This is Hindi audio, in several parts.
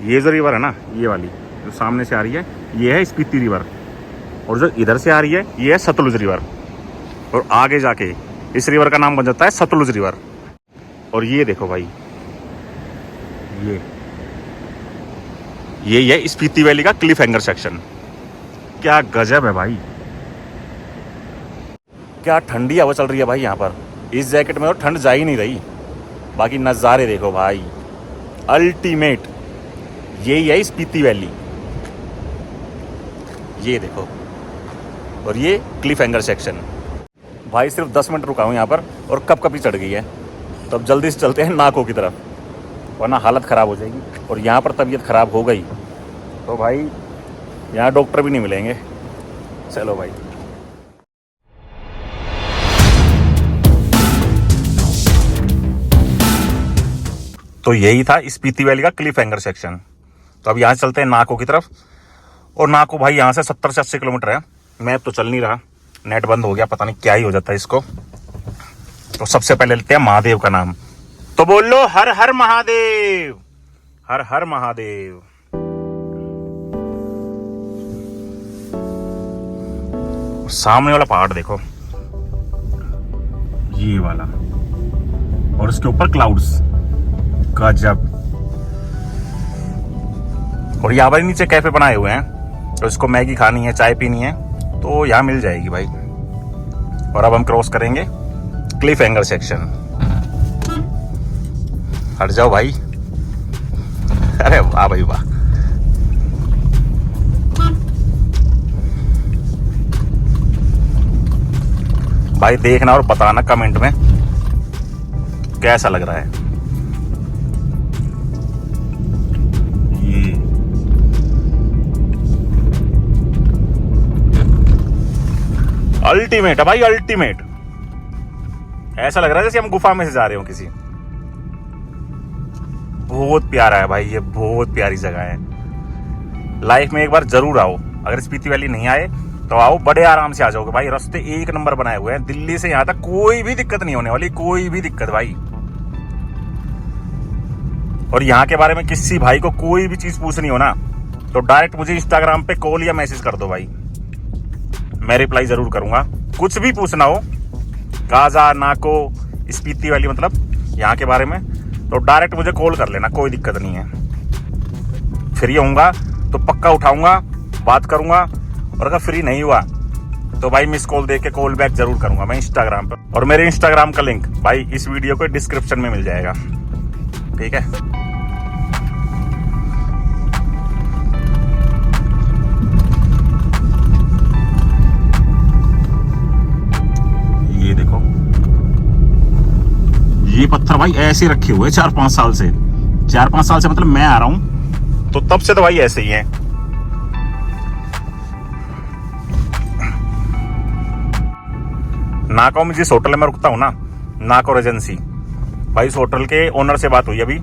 ये जो रिवर है ना, ये वाली जो सामने से आ रही है, ये है स्पीति रिवर, और जो इधर से आ रही है ये है सतलुज रिवर, और आगे जाके इस रिवर का नाम बन जाता है सतलुज रिवर। और ये देखो भाई, ये है स्पीति वैली का क्लिफ हैंगर सेक्शन। क्या गजब है भाई, क्या ठंडी हवा चल रही है भाई यहाँ पर। इस जैकेट में तो ठंड जा ही नहीं रही। बाकी नज़ारे देखो भाई, अल्टीमेट। यही है स्पीति वैली, ये देखो। और ये क्लिफ हैंगर सेक्शन। भाई सिर्फ 10 मिनट रुका हूँ यहाँ पर और कपकपी चढ़ गई है। तो अब जल्दी से चलते हैं नाको की तरफ, वरना हालत ख़राब हो जाएगी। और यहाँ पर तबीयत ख़राब हो गई तो भाई यहाँ डॉक्टर भी नहीं मिलेंगे। चलो भाई। तो यही था स्पीति वैली का क्लिफ हैंगर सेक्शन। तो अब यहाँ चलते हैं नाको की तरफ। और नाको भाई यहाँ से 70 से 80 किलोमीटर है। मैप तो चल नहीं रहा, नेट बंद हो गया, पता नहीं क्या ही हो जाता है इसको। तो सबसे पहले लेते हैं महादेव का नाम। तो बोल लो हर हर महादेव, हर हर महादेव। सामने वाला पहाड़ देखो, ये वाला, और उसके ऊपर क्लाउड्स, गजब। और यहाँ पर नीचे कैफे बनाए हुए हैं, तो इसको मैगी खानी है, चाय पीनी है तो यहाँ मिल जाएगी भाई। और अब हम क्रॉस करेंगे क्लिफ हैंगर सेक्शन। हट जाओ भाई, अरे वाह भाई वाह। भाई देखना और बताना कमेंट में कैसा लग रहा है। ये अल्टीमेट है भाई, अल्टीमेट। ऐसा लग रहा है जैसे हम गुफा में से जा रहे हो किसी। बहुत प्यारा है भाई, ये बहुत प्यारी जगह है। लाइफ में एक बार जरूर आओ। अगर स्पीति वैली नहीं आए तो आओ, बड़े आराम से आ जाओगे भाई। रास्ते एक नंबर बनाए हुए हैं, दिल्ली से यहाँ तक कोई भी दिक्कत नहीं होने वाली, कोई भी दिक्कत भाई। और यहाँ के बारे में किसी भाई को कोई भी चीज पूछनी हो ना, तो डायरेक्ट मुझे इंस्टाग्राम पे कॉल या मैसेज कर दो भाई, मैं रिप्लाई जरूर करूंगा। कुछ भी पूछना हो काजा, नाको, स्पीति वैली मतलब यहाँ के बारे में, तो डायरेक्ट मुझे कॉल कर लेना, कोई दिक्कत नहीं है। फ्री होऊंगा तो पक्का उठाऊंगा, बात करूंगा। और अगर फ्री नहीं हुआ तो भाई मिस कॉल दे के कॉल बैक जरूर करूंगा मैं इंस्टाग्राम पर। और मेरे इंस्टाग्राम का लिंक भाई इस वीडियो के डिस्क्रिप्शन में मिल जाएगा, ठीक है। ये देखो, ये पत्थर भाई ऐसे रखे हुए 4-5 साल से। 4-5 साल से मतलब मैं आ रहा हूं तो तब से तो भाई ऐसे ही है। नाको में जिस होटल में रुकता हूँ ना, नाको रेजेंसी भाई, उस होटल के ओनर से बात हुई अभी।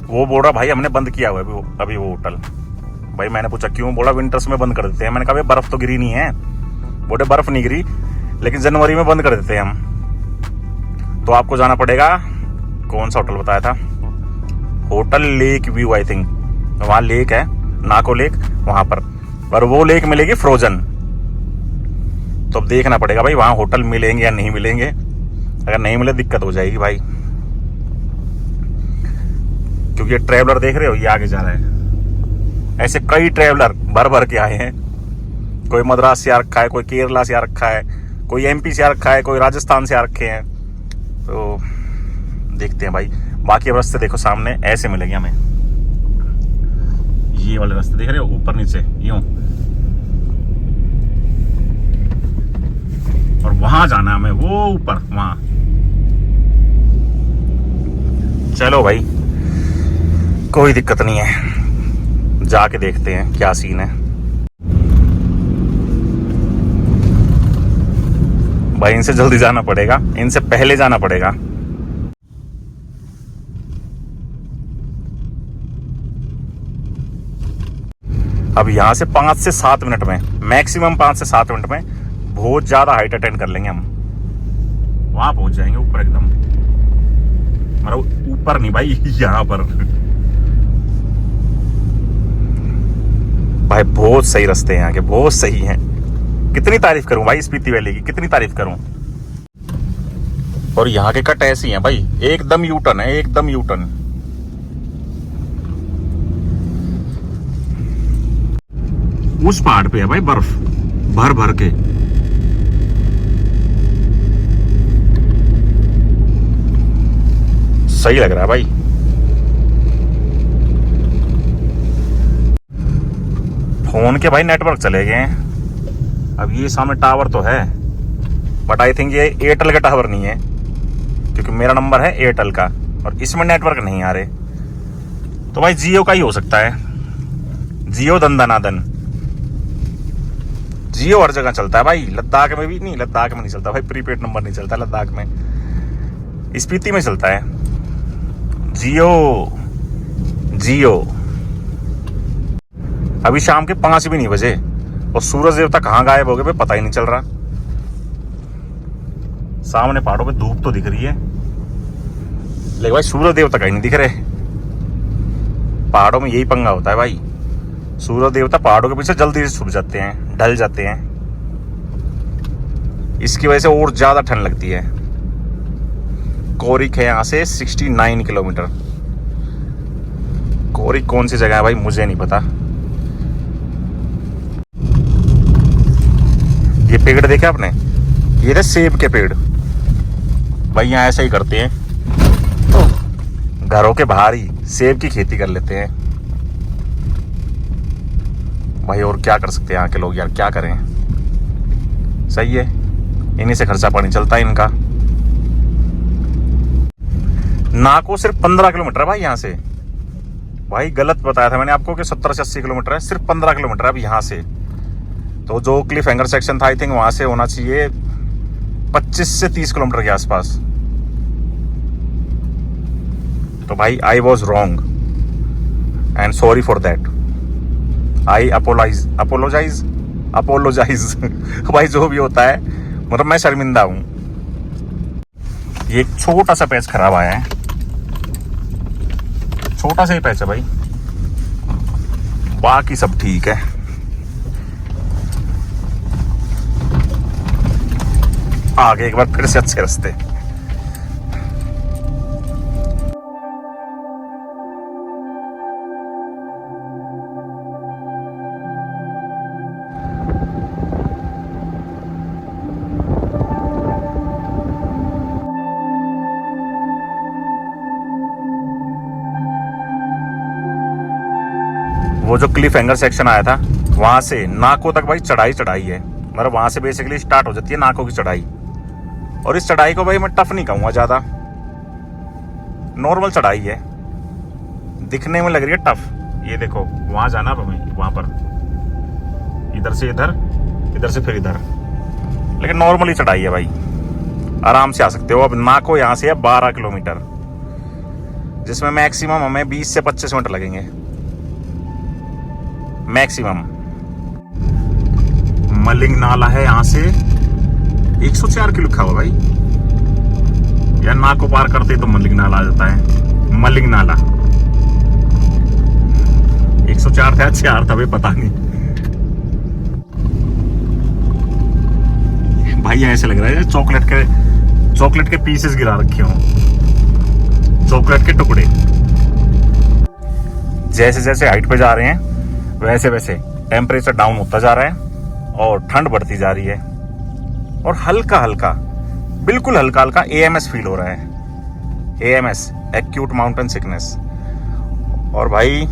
वो बोल रहा भाई हमने बंद किया हुआ है अभी वो होटल। भाई मैंने पूछा क्यों? बोला विंटर्स में बंद कर देते हैं। मैंने कहा बर्फ तो गिरी नहीं है। बोले बर्फ नहीं गिरी, लेकिन जनवरी में बंद कर देते हैं हम। तो आपको जाना पड़ेगा, कौन सा होटल बताया था, hotel lake view I think, वहाँ लेक है, नाको लेक, वहां पर वो लेक मिलेगी फ्रोजन। तो अब देखना पड़ेगा भाई वहां होटल मिलेंगे या नहीं मिलेंगे। अगर नहीं मिले दिक्कत हो जाएगी भाई, क्योंकि ये ट्रैवलर देख रहे हो, ये आगे जा रहा है। ऐसे कई ट्रैवलर भर भर के आए हैं। कोई मद्रास से आ रखा है, कोई केरला से आ रखा है, कोई एमपी से आ रखा है, कोई राजस्थान से आ रखे हैं। तो देखते हैं भाई। बाकी अब रास्ते देखो सामने ऐसे मिलेंगे हमें। ये वाले रास्ते देख रहे हो, ऊपर नीचे यूं, और वहां जाना है हमें, वो ऊपर वहां। चलो भाई कोई दिक्कत नहीं है, जाके देखते हैं क्या सीन है। भाई इनसे जल्दी जाना पड़ेगा, इनसे पहले जाना पड़ेगा। अब यहां से 5 से 7 मिनट में, मैक्सिमम 5 से 7 मिनट में बहुत ज्यादा हाइट अटेंड कर लेंगे हम। वहां पहुंच जाएंगे ऊपर एकदम, मतलब ऊपर नहीं भाई, यहाँ पर। भाई बहुत सही रास्ते हैं यहाँ के, बहुत सही हैं। कितनी तारीफ करूं भाई स्पीति वैली की, कितनी तारीफ करूं। और यहाँ के कट ऐसी हैं भाई, एकदम यू टर्न है, एकदम यू टर्न। उस पहाड़ पे है भाई बर्फ भर भर के। सही लग रहा है भाई। फोन के भाई नेटवर्क चले गए हैं। अब ये सामने टावर तो है, बट आई थिंक ये एयरटेल का टावर नहीं है, क्योंकि मेरा नंबर है एयरटेल का और इसमें नेटवर्क नहीं आ रहे। तो भाई जियो का ही हो सकता है, जियो दंदनादन। जियो हर जगह चलता है भाई, लद्दाख में भी नहीं, लद्दाख में नहीं चलता भाई, प्रीपेड नंबर नहीं चलता लद्दाख में, स्पीति में चलता है जियो। जियो अभी शाम के 5 भी नहीं बजे और सूरज देवता कहाँ गायब हो गए भाई, पता ही नहीं चल रहा। सामने पहाड़ों पे धूप तो दिख रही है, लेकिन भाई सूरज देवता कहीं नहीं दिख रहे। पहाड़ों में यही पंगा होता है भाई, सूरज देवता पहाड़ों के पीछे जल्दी से छुप जाते हैं, ढल जाते हैं। इसकी वजह से और ज्यादा ठंड लगती है। कोरिक है यहाँ से 69 किलोमीटर। कोरिक कौन सी जगह है भाई मुझे नहीं पता। ये पेड़ देखे आपने, ये थे सेब के पेड़ भाई। यहाँ ऐसा ही करते हैं, घरों के बाहर ही सेब की खेती कर लेते हैं भाई। और क्या कर सकते हैं यहाँ के लोग यार, क्या करें। सही है, इन्हीं से खर्चा पानी चलता है इनका। नाको सिर्फ 15 किलोमीटर है भाई यहाँ से। भाई गलत बताया था मैंने आपको कि 70 से 80 किलोमीटर है, सिर्फ 15 किलोमीटर है अब यहाँ से। तो जो क्लिफ हैंगर सेक्शन था आई थिंक वहां से होना चाहिए 25 से 30 किलोमीटर के आसपास। तो भाई I was wrong and sorry for that. I apologise भाई जो भी होता है, मतलब मैं शर्मिंदा हूं। ये एक छोटा सा पैच खराब आया है, छोटा सा ही पैच है भाई, बाकी सब ठीक है। आगे एक बार फिर से अच्छे रास्ते। वो जो क्लिफ हैंगर सेक्शन आया था वहां से नाको तक भाई चढ़ाई है, मतलब वहां से बेसिकली स्टार्ट हो जाती है नाको की चढ़ाई। और इस चढ़ाई को भाई मैं टफ नहीं कहूंगा ज्यादा, नॉर्मल चढ़ाई है, दिखने में लग रही है टफ। ये देखो वहां जाना हमें, वहां पर इधर से इधर, इधर से फिर इधर, लेकिन नॉर्मली चढ़ाई है भाई, आराम से आ सकते हो। अब नाको यहाँ से है 12 किलोमीटर, जिसमें मैक्सिमम हमें 20 से 25 मिनट लगेंगे मैक्सिमम। मलिंग नाला है यहाँ से 104 की लिखा हुआ भाई, या नाको पार करते तो मलिंग नाला आ जाता है। मलिंग नाला 104 था, 4 था भाई, पता नहीं भाई। ऐसे लग रहा है चॉकलेट के पीसेस गिरा रखे हों, चॉकलेट के टुकड़े। जैसे जैसे हाइट पे जा रहे हैं वैसे वैसे टेम्परेचर डाउन होता जा रहा है और ठंड बढ़ती जा रही है, और हल्का हल्का, बिल्कुल हल्का हल्का AMS फील हो रहा है। AMS acute mountain sickness. और भाई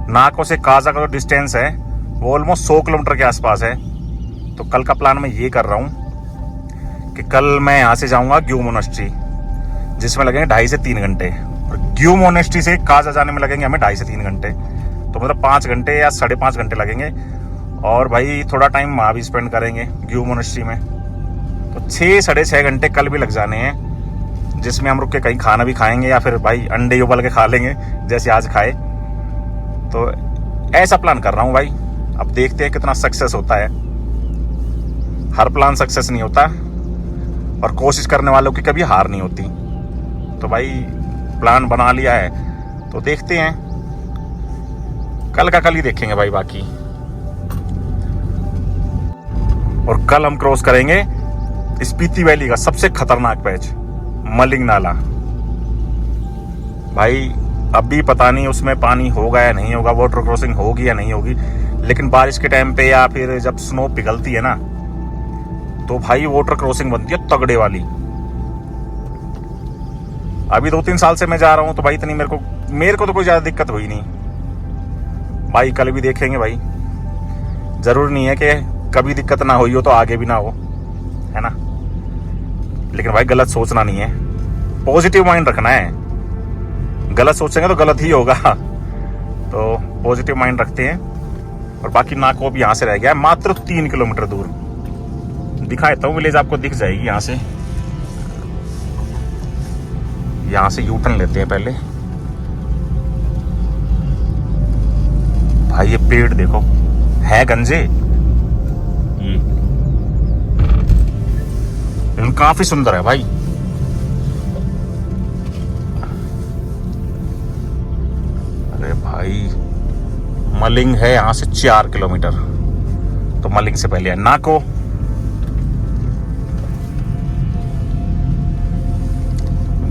नाको से काजा का जो डिस्टेंस है वो ऑलमोस्ट 100 किलोमीटर के आसपास है। तो कल का प्लान मैं ये कर रहा हूँ कि कल मैं यहाँ से जाऊँगा ग्यू मोनेस्ट्री, जिसमें लगेंगे 2.5 से 3 घंटे, और ग्यू मोनेस्ट्री से काजा जाने में लगेंगे हमें 2.5 से 3 घंटे। तो मतलब 5 घंटे या 5.5 घंटे लगेंगे। और भाई थोड़ा टाइम वहाँ भी स्पेंड करेंगे ग्यू मोनेस्ट्री में। तो 6-6.5 घंटे कल भी लग जाने हैं, जिसमें हम रुक के कहीं खाना भी खाएंगे या फिर भाई अंडे उबल के खा लेंगे जैसे आज खाए। तो ऐसा प्लान कर रहा हूँ भाई, अब देखते हैं कितना सक्सेस होता है। हर प्लान सक्सेस नहीं होता, और कोशिश करने वालों की कभी हार नहीं होती। तो भाई प्लान बना लिया है तो देखते हैं, कल का कल ही देखेंगे भाई बाकी। और कल हम क्रॉस करेंगे स्पीति वैली का सबसे खतरनाक पैच, मलिंग नाला। भाई अभी पता नहीं उसमें पानी होगा या नहीं होगा, वाटर क्रॉसिंग होगी या नहीं होगी, लेकिन बारिश के टाइम पे या फिर जब स्नो पिघलती है ना, तो भाई वाटर क्रॉसिंग बनती है तगड़े वाली। अभी 2-3 साल से मैं जा रहा हूं, तो भाई इतनी मेरे को तो कोई ज्यादा दिक्कत हुई नहीं भाई। कल भी देखेंगे भाई, जरूर नहीं है कि कभी दिक्कत ना हुई हो तो आगे भी ना हो, है ना। लेकिन भाई गलत सोचना नहीं है, पॉजिटिव माइंड रखना है। गलत सोचेंगे तो गलत ही होगा, तो पॉजिटिव माइंड रखते हैं। और बाकी नाको भी यहाँ से रह गया है मात्र 3 किलोमीटर दूर। दिखाता हूँ विलेज, आपको दिख जाएगी यहाँ से। यहाँ से यू टर्न लेते हैं पहले। भाई ये पेड़ देखो, है गंजे, ये काफी सुंदर है भाई। अरे भाई मलिंग है यहाँ से 4 किलोमीटर, तो मलिंग से पहले है नाको।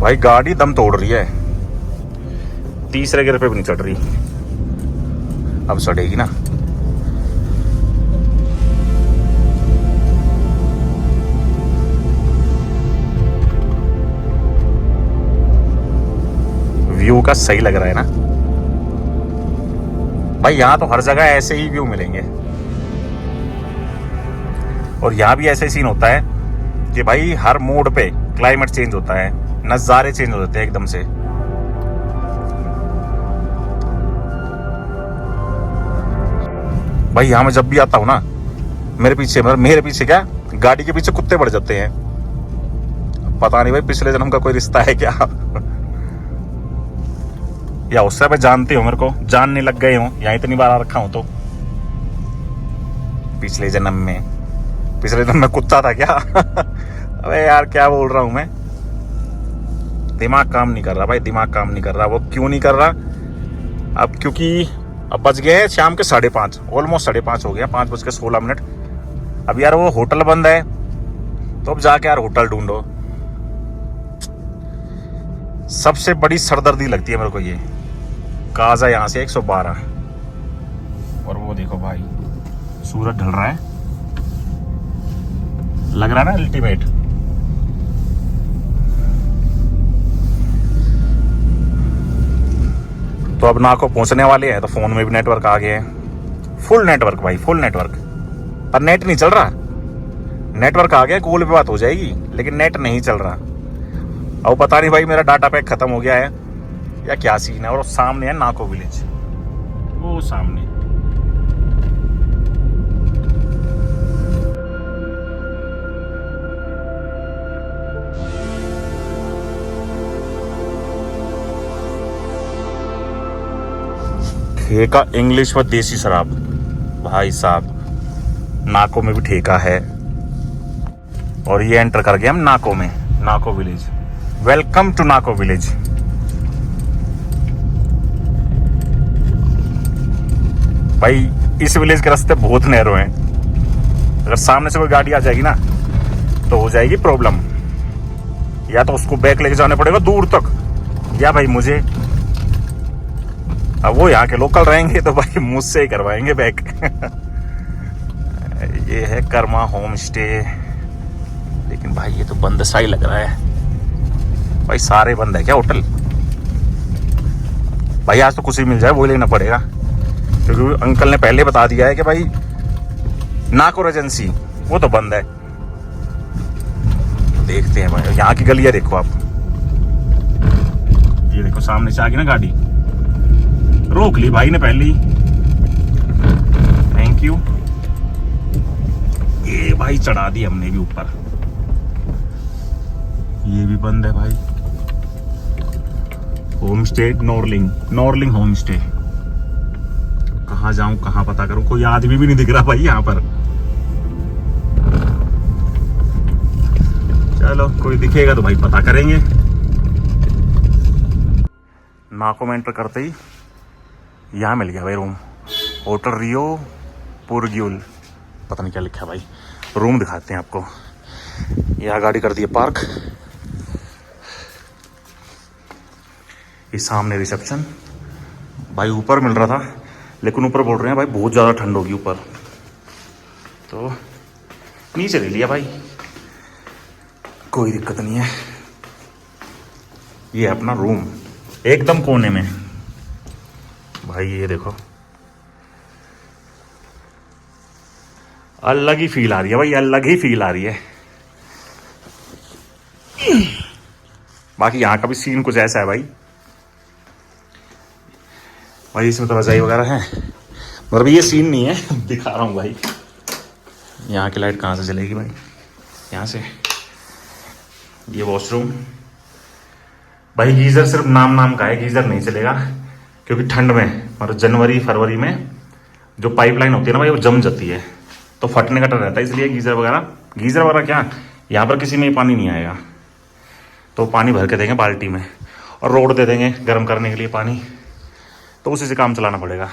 भाई गाड़ी दम तोड़ रही है, तीसरे गियर पे भी नहीं चढ़ रही, अब चढ़ेगी ना। व्यू का सही लग रहा है ना भाई। यहां तो हर जगह ऐसे ही व्यू मिलेंगे, और यहां भी ऐसे सीन होता है कि भाई हर मोड पे क्लाइमेट चेंज होता है, नजारे चेंज हो जाते हैं एकदम से। भाई यहां मैं जब भी आता हूं ना, मेरे पीछे क्या, गाड़ी के पीछे कुत्ते बढ़ जाते हैं। पता नहीं भाई पिछले जन्म का कोई रिश्ता है क्या या उससे मैं जानते हो, मेरे को जानने लग गए हो, यहाँ इतनी बार आ रखा हूं तो। पिछले जन्म में कुत्ता था क्या अबे यार क्या बोल रहा हूं मैं, दिमाग काम नहीं कर रहा भाई, दिमाग काम नहीं कर रहा। वो क्यों नहीं कर रहा, अब क्योंकि अब बज गए शाम के 5:30, ऑलमोस्ट 5:30 हो गया, 5:16। अब यार वो होटल बंद है, तो अब जाके यार होटल ढूंढो। सबसे बड़ी सरदर्दी लगती है मेरे को ये काजा यहाँ से 112। और वो देखो भाई सूरज ढल रहा है, लग रहा है ना अल्टीमेट। तो अब नाको पहुंचने वाले हैं, तो फोन में भी नेटवर्क आ गए हैं, फुल नेटवर्क भाई, फुल नेटवर्क। पर नेट नहीं चल रहा, नेटवर्क आ गया, कॉल पे बात हो जाएगी, लेकिन नेट नहीं चल रहा। अब पता नहीं भाई मेरा डाटा पैक खत्म हो गया है या क्या सीन है। और सामने है नाको विलेज, वो सामने। ठेका इंग्लिश व देसी शराब, भाई साहब नाको में भी ठेका है। और ये एंटर कर गए हम नाको में, Nako village. Welcome to Nako village. भाई इस विलेज के रास्ते बहुत नैरो हैं, अगर सामने से कोई गाड़ी आ जाएगी ना तो हो जाएगी प्रॉब्लम। या तो उसको बैक लेके जाना पड़ेगा दूर तक, या भाई मुझे, अब वो यहाँ के लोकल रहेंगे तो भाई मुझसे ही करवाएंगे बैक ये है कर्मा होम स्टे, लेकिन भाई ये तो बंद सा ही लग रहा है। भाई सारे बंद है क्या होटल? भाई आज तो कुछ ही मिल जाए वो लेना पड़ेगा, क्योंकि अंकल ने पहले बता दिया है कि भाई नाको एजेंसी वो तो बंद है। देखते हैं भाई, यहाँ की गलियां देखो आप, ये देखो सामने से आ गई ना गाड़ी, रोक ली भाई ने पहले ही, थैंक यू। ये भाई चढ़ा दी हमने भी ऊपर, ये भी बंद है भाई। Home stay Norling home stay. कहाँ जाऊं, कहाँ पता करूं, कोई आदमी भी नहीं दिख रहा भाई यहाँ पर। चलो कोई दिखेगा तो भाई पता करेंगे। नाको में एंटर करते ही यहाँ मिल गया भाई रूम, होटल रियो पुरग्यूल, पता नहीं क्या लिखा है भाई। रूम दिखाते हैं आपको। यहाँ गाड़ी कर दी है पार्क, ये सामने रिसेप्शन। भाई ऊपर मिल रहा था, लेकिन ऊपर बोल रहे हैं भाई बहुत ज़्यादा ठंड होगी ऊपर, तो नीचे ले लिया भाई, कोई दिक्कत नहीं है। ये है अपना रूम एकदम कोने में भाई, ये देखो अलग ही फील आ रही है भाई, अलग ही फील आ रही है। बाकी यहाँ का भी सीन कुछ ऐसा है भाई। भाई इसमें तो रजाई वगैरह है, मगर ये सीन नहीं है, दिखा रहा हूँ भाई। यहाँ की लाइट कहाँ से चलेगी भाई, यहाँ से। ये वॉशरूम भाई, गीज़र सिर्फ नाम का है, गीज़र नहीं चलेगा, क्योंकि ठंड में मतलब जनवरी फरवरी में जो पाइपलाइन होती है ना भाई, वो जम जाती है, तो फटने का डर रहता है, इसलिए गीज़र वगैरह क्या, यहाँ पर किसी में पानी नहीं आएगा, तो पानी भर के देंगे बाल्टी में, और रोड दे देंगे गर्म करने के लिए पानी, तो उसी से काम चलाना पड़ेगा।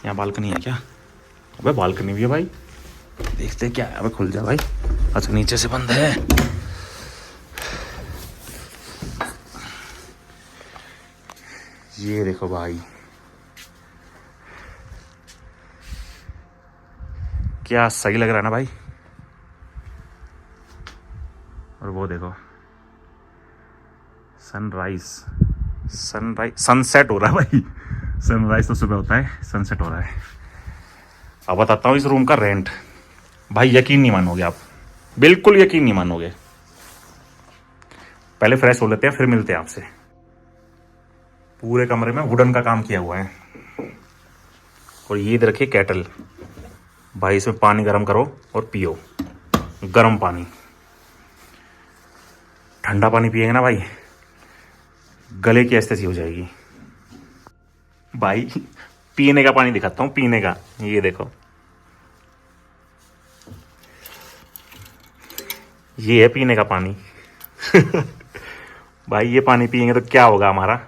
यहाँ बालकनी है क्या? अबे बालकनी भी है भाई, देखते क्या है। अबे खुल जा भाई, अच्छा नीचे से बंद है। ये देखो भाई, क्या सही लग रहा है ना भाई। और वो देखो सनराइज, सनसेट हो रहा है भाई। सनराइज तो सुबह होता है, सनसेट हो रहा है। अब बताता हूँ इस रूम का रेंट भाई, यकीन नहीं मानोगे आप, बिल्कुल यकीन नहीं मानोगे। पहले फ्रेश हो लेते हैं, फिर मिलते हैं आपसे। पूरे कमरे में वुडन का काम किया हुआ है, और ये इधर रखिए केटल भाई, इसमें पानी गर्म करो और पियो, गर्म पानी। ठंडा पानी पिएंगे ना भाई, गले की एस्थेसी हो जाएगी भाई। पीने का पानी दिखाता हूँ, पीने का, ये देखो, ये है पीने का पानी। भाई ये पानी पिएंगे तो क्या होगा हमारा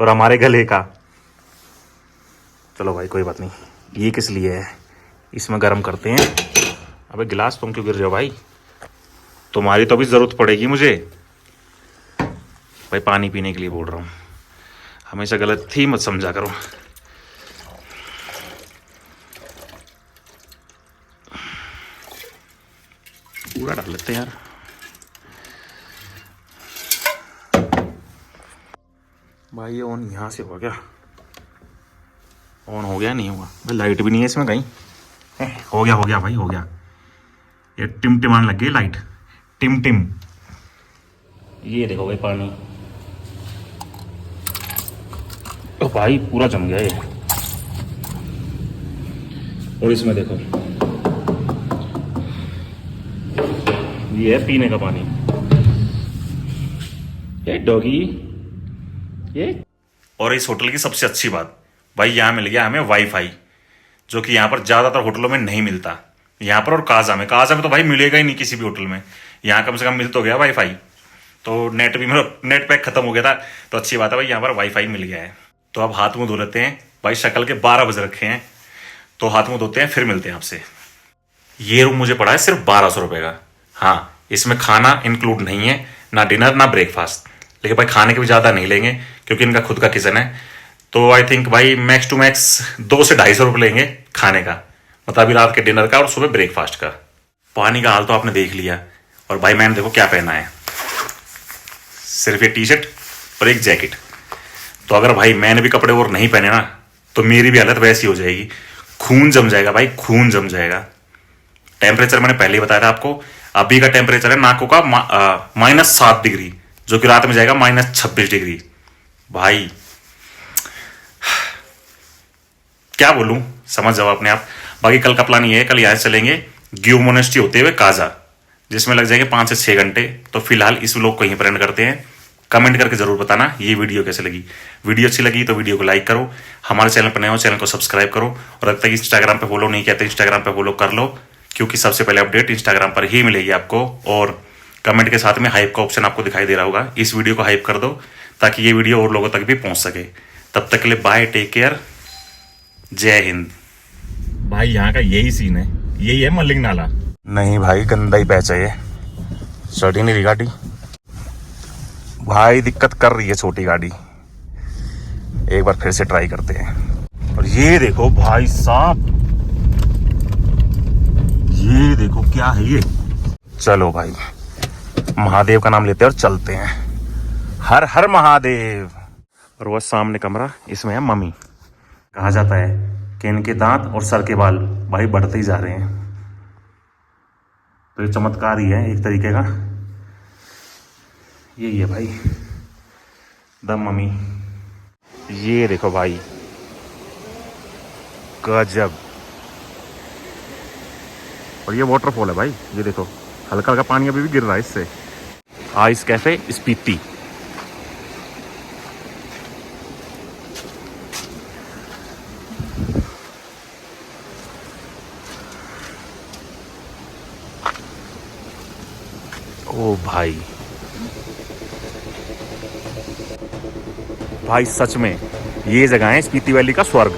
और हमारे गले का। चलो भाई कोई बात नहीं, ये किस लिए है, इसमें गर्म करते हैं। अबे गिलास तुम क्यों गिर रहे हो भाई, तुम्हारी तो अभी ज़रूरत पड़ेगी मुझे भाई, पानी पीने के लिए बोल रहा हूँ, हमेशा गलत थी मत समझा करो। पूरा डाल लेते हैं यार। भाई ये ऑन यहाँ से हुआ क्या, ऑन हो गया नहीं हुआ भाई, लाइट भी नहीं है इसमें कहीं। हो गया भाई, हो गया। ये टिमटिमान लग गई लाइट, टिम। ये देखो भाई पानी, तो भाई पूरा जम गया ये। और इसमें देखो ये है पीने का पानी। ये डॉगी ये। और इस होटल की सबसे अच्छी बात भाई, यहाँ मिल गया हमें वाईफाई, जो कि यहाँ पर ज़्यादातर होटलों में नहीं मिलता। यहाँ पर और काजा में तो भाई मिलेगा ही नहीं किसी भी होटल में। यहाँ कम से कम मिल तो गया वाईफाई, तो नेट भी मेरा नेट पैक खत्म हो गया था, तो अच्छी बात है भाई यहाँ पर वाईफाई मिल गया है। तो अब हाथ मुंह धो लेते हैं भाई, शक्ल के 12 बजे रखे हैं, तो हाथ मुंह धोते हैं, फिर मिलते हैं आपसे। ये रूम मुझे पड़ा है सिर्फ 1200 रुपये का। हाँ, इसमें खाना इंक्लूड नहीं है, ना डिनर ना ब्रेकफास्ट, लेकिन भाई खाने के भी ज़्यादा नहीं लेंगे क्योंकि इनका खुद का किचन है। तो आई थिंक भाई मैक्स टू मैक्स 200 से 250 रुपये लेंगे खाने का, मतलब अभी रात के डिनर का और सुबह ब्रेकफास्ट का। पानी का हाल तो आपने देख लिया, और भाई मैंने देखो क्या पहना है, सिर्फ ये टी शर्ट और एक जैकेट। तो अगर भाई मैंने भी कपड़े और नहीं पहने ना, तो मेरी भी हालत वैसी हो जाएगी, खून जम जाएगा भाई, खून जम जाएगा। टेम्परेचर मैंने पहले ही बताया था आपको, अभी का टेम्परेचर है नाको का -7 डिग्री, जो कि रात में जाएगा -26 डिग्री। भाई क्या बोलूं, समझ जाओ अपने आप। बाकी कल का प्लान ये है, कल यहाँ से चलेंगे ग्यू मोनेस्ट्री होते हुए काजा, जिसमें लग जाएंगे 5 से 6 घंटे। तो फिलहाल इस व्लॉग को यहीं पर एंड करते हैं। कमेंट करके जरूर बताना ये वीडियो कैसे लगी। वीडियो अच्छी लगी तो वीडियो को लाइक करो, हमारे चैनल पर नए हो चैनल को सब्सक्राइब करो, और अब तक इंस्टाग्राम पे फॉलो नहीं किया तो इंस्टाग्राम पे फॉलो कर लो, क्योंकि सबसे पहले अपडेट इंस्टाग्राम पर ही मिलेगी आपको। और कमेंट के साथ में हाइप का ऑप्शन आपको दिखाई दे रहा होगा, इस वीडियो को हाइप कर दो ताकि ये वीडियो और लोगों तक भी पहुंच सके। तब तक के लिए बाय, टेक केयर, जय हिंद। भाई यहाँ का यही सीन है, यही है मलिंग नाला। नहीं भाई, गंदा ही पैच है ये, चढ़ ही नहीं रही गाड़ी भाई, दिक्कत कर रही है छोटी गाड़ी। एक बार फिर से ट्राई करते हैं। और ये देखो भाई साहब, ये देखो क्या है ये। चलो भाई, महादेव का नाम लेते हैं और चलते हैं। हर हर महादेव। और वह सामने कमरा, इसमें है मम्मी। कहा जाता है कि इनके दांत और सर के बाल भाई बढ़ते ही जा रहे हैं, तो ये चमत्कार ही है एक तरीके का। यही है भाई द मम्मी। ये देखो भाई, गजब। और ये वाटरफॉल है भाई, ये देखो हल्का हल्का पानी अभी भी गिर रहा है इससे। Ice cafe Spiti. ओ भाई, भाई सच में ये जगह है स्पीति वैली का स्वर्ग।